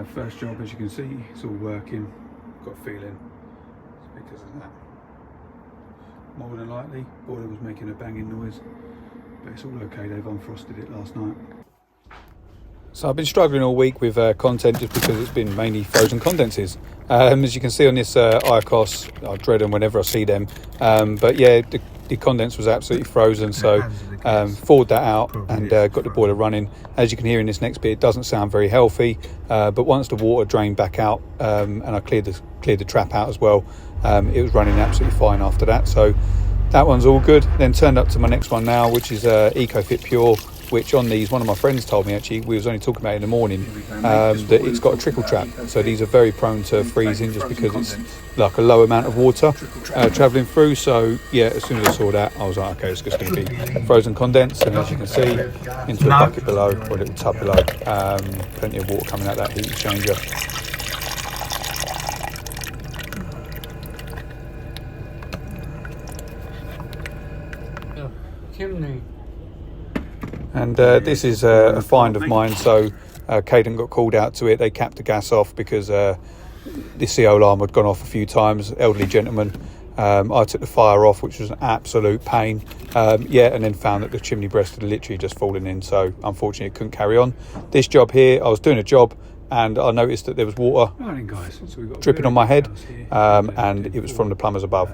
first job, as you can see, it's all working. Got a feeling it's because of that. More than likely, boiler was making a banging noise, but it's all okay. They've unfrosted it last night. So I've been struggling all week with content just because it's been mainly frozen condenses. As you can see on this ICOS, I dread them whenever I see them. But yeah, the condense was absolutely frozen, so thawed that out and got the boiler running. As you can hear in this next bit, it doesn't sound very healthy, but once the water drained back out and I cleared the trap out as well, it was running absolutely fine after that. So that one's all good. Then turned up to my next one now, which is EcoFit Pure, which on these, one of my friends told me, actually, we was only talking about it in the morning, that it's got a trickle trap. So these are very prone to freezing just because it's like a low amount of water travelling through. So yeah, as soon as I saw that, I was like, okay, it's just going to be frozen condense. And as you can see, into a bucket below, or a little tub below, plenty of water coming out that heat exchanger. Chimney. And this is a find of mine. So Caden got called out to it. They capped the gas off because the CO alarm had gone off a few times. Elderly gentleman. I took the fire off, which was an absolute pain. Yeah, and then found that the chimney breast had literally just fallen in. So unfortunately, it couldn't carry on. This job here, I was doing a job and I noticed that there was water dripping on my head, and it was from the plumbers above.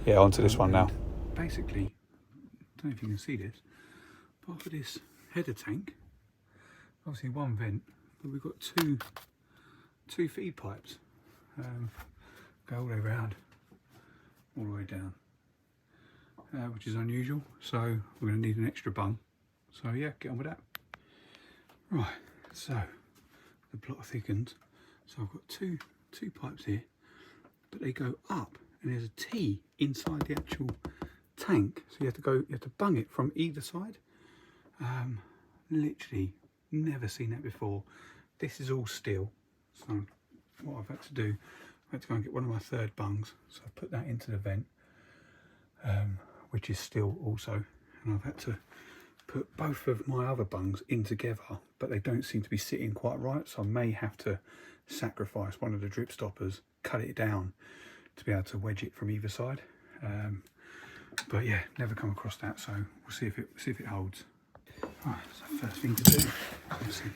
Yeah, onto this one now. Basically, I don't know if you can see this. Part of this header tank, obviously one vent, but we've got two feed pipes, go all the way around, all the way down, which is unusual. So we're going to need an extra bung. So yeah, get on with that. Right, so the plot thickens. So I've got two pipes here, but they go up, and there's a T inside the actual tank. So you have to bung it from either side. Literally never seen that before. This is all steel, so what I've had to do, I had to go and get one of my third bungs, so I put that into the vent, which is steel also, and I've had to put both of my other bungs in together, but they don't seem to be sitting quite right, so I may have to sacrifice one of the drip stoppers, cut it down to be able to wedge it from either side. But yeah, never come across that, so we'll see if it holds. Right, so first thing to do, obviously,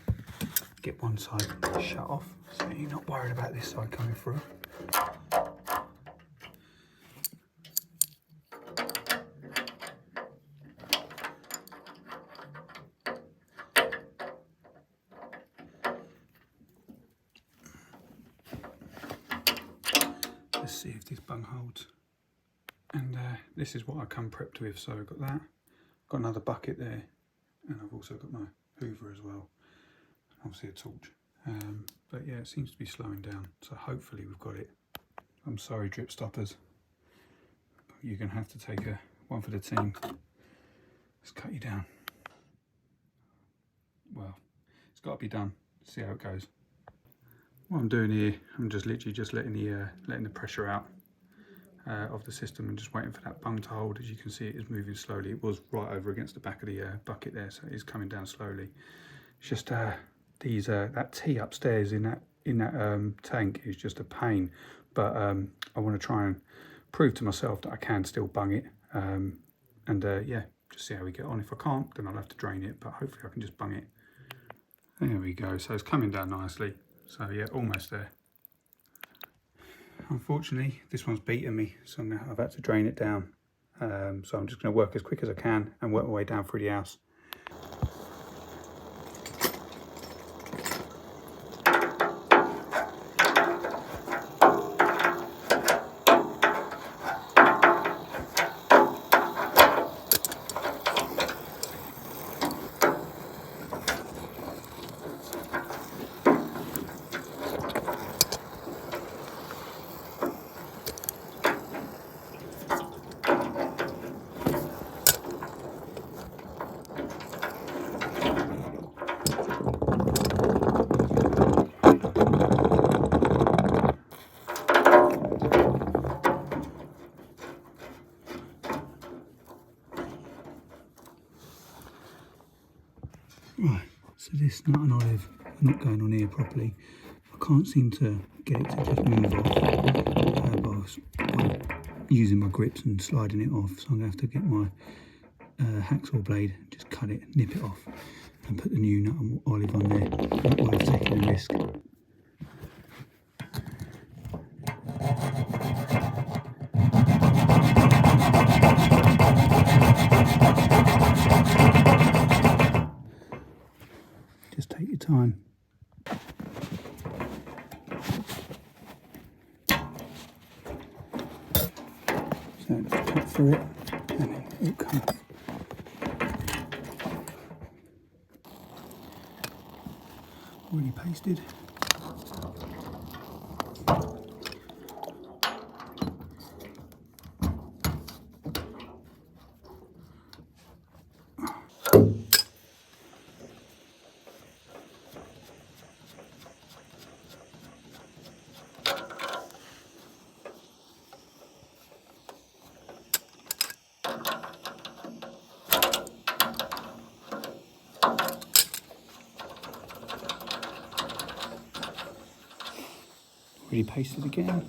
get one side shut off, so you're not worried about this side coming through. Let's see if this bung holds. And this is what I come prepped with. So I've got that, got another bucket there, and I've also got my hoover as well, obviously a torch. But yeah, it seems to be slowing down, so hopefully we've got it. I'm sorry, drip stoppers, but you're going to have to take one for the team. Let's cut you down. Well, it's got to be done. See how it goes. What I'm doing here, I'm just literally letting the pressure out of the system and just waiting for that bung to hold. As you can see, it is moving slowly. It was right over against the back of the bucket there, so it is coming down slowly. It's just that T upstairs in that tank is just a pain, but I want to try and prove to myself that I can still bung it, and yeah, just see how we get on. If I can't, then I'll have to drain it, but hopefully I can just bung it. There we go. So it's coming down nicely. So yeah, almost there. Unfortunately, this one's beaten me, so now I've had to drain it down. So I'm just going to work as quick as I can and work my way down through the house. Right, so this nut and olive not going on here properly. I can't seem to get it to just move off by using my grips and sliding it off, so I'm going to have to get my hacksaw blade, just cut it, nip it off and put the new nut and olive on there. Not worth taking a risk. Just take your time. So just cut through it and then it'll come off. Already pasted. Already pasted again.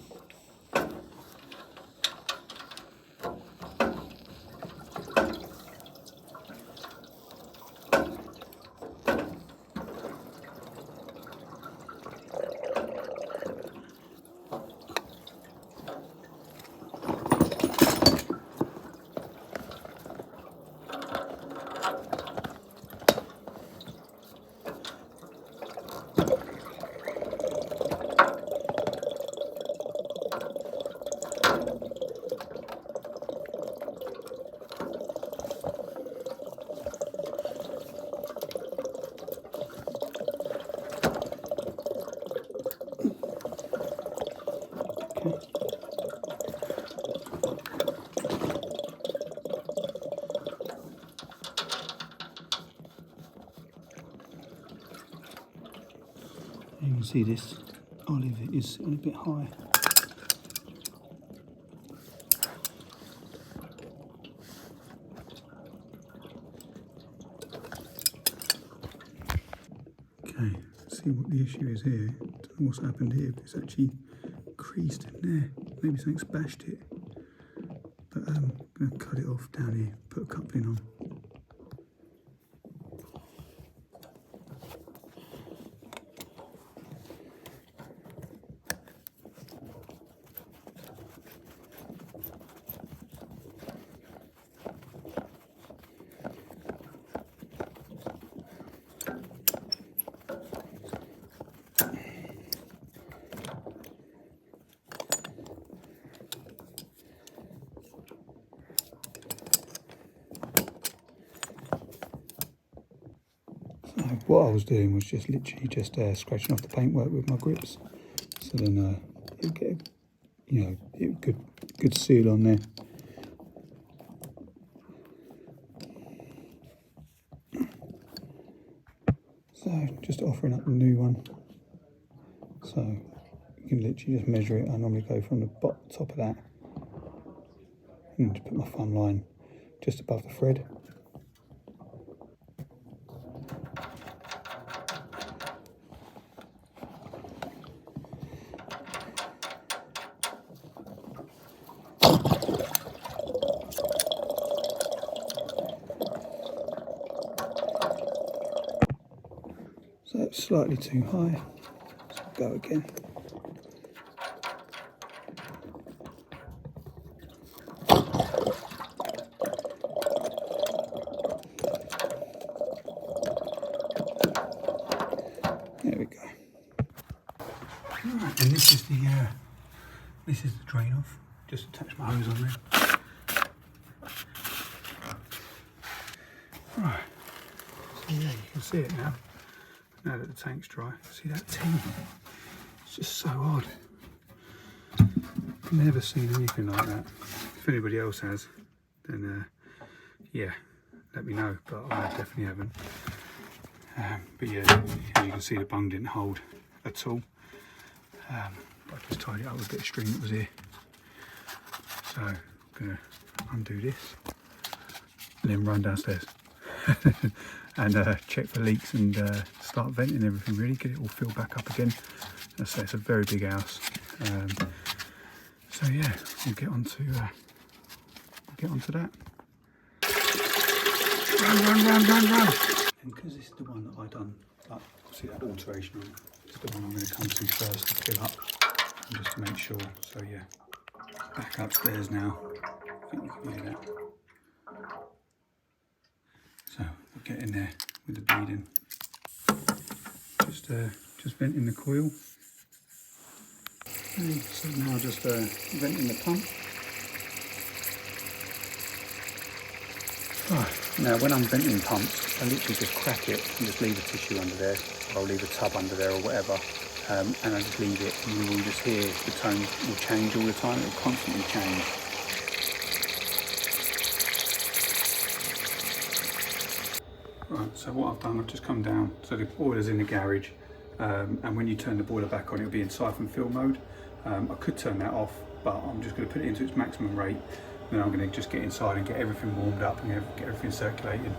You can see this olive is sitting a bit high. Okay, let's see what the issue is here. Don't know what's happened here, but it's actually creased in there. Maybe something's bashed it. But I'm going to cut it off down here, put a coupling on. What I was doing was just literally just scratching off the paintwork with my grips, so then it'll get good seal on there. So just offering up a new one. So you can literally just measure it. I normally go from the top of that and just put my thumb line just above the thread. So it's slightly too high, so go again. There we go. Right, and this is the drain off. Just attach my hose on there. Right, so yeah, you can see it now. Now that the tank's dry, see that tin? It's just so odd. Never seen anything like that. If anybody else has, then yeah, let me know, but I definitely haven't. But yeah, as you can see, the bung didn't hold at all. But I just tied it up with a bit of string that was here. So I'm gonna undo this and then run downstairs and check for leaks and start venting everything, really get it all filled back up again. As I say, it's a very big house. So yeah, we'll get on to that. Run. And because this is the one that I done, like, see that alteration on, it's the one I'm going to come to first to fill up, and just to make sure. So yeah, back upstairs now. I think you can hear that. So we'll get in there with the beading. Just venting the coil. And so now just venting the pump. Now when I'm venting pumps, I literally just crack it and just leave a tissue under there, or I'll leave a tub under there or whatever, and I just leave it, and you will just hear the tone will change all the time. It will constantly change. Right, so what I've done, I've just come down, so the boiler's in the garage, and when you turn the boiler back on, it'll be in siphon fill mode. I could turn that off, but I'm just going to put it into its maximum rate. Then I'm going to just get inside and get everything warmed up and get everything circulating.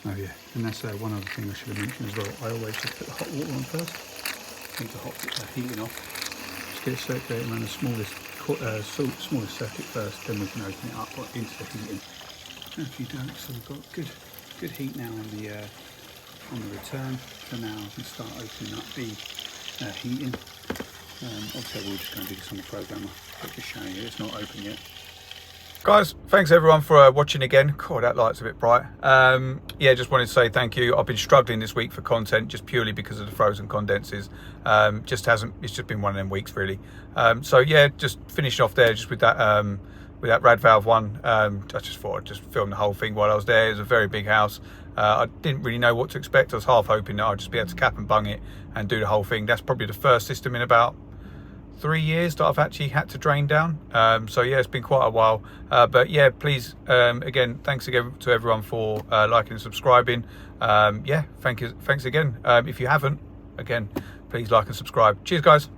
Oh yeah, and that's one other thing I should have mentioned as well. I always just put the hot water on first. Take the hot heating off. Just get it circulating around the smallest circuit first. Then we can open it up into the heating. Okay, so we've got good heat now on the return. So now I can start opening up the heating. Obviously, we're just going to do this on the programmer. But just showing you, it's not open yet. Guys, thanks everyone for watching again. God, that light's a bit bright. Yeah, just wanted to say thank you. I've been struggling this week for content just purely because of the frozen condenses. It's just been one of them weeks really. So yeah, just finishing off there just with that rad valve one. I just thought I'd just film the whole thing while I was there. It was a very big house. I didn't really know what to expect. I was half hoping that I'd just be able to cap and bung it and do the whole thing. That's probably the first system in about 3 years that I've actually had to drain down. So yeah, it's been quite a while. But yeah, please, again, thanks again to everyone for liking and subscribing. Yeah, thanks again. If you haven't, again, please like and subscribe. Cheers, guys.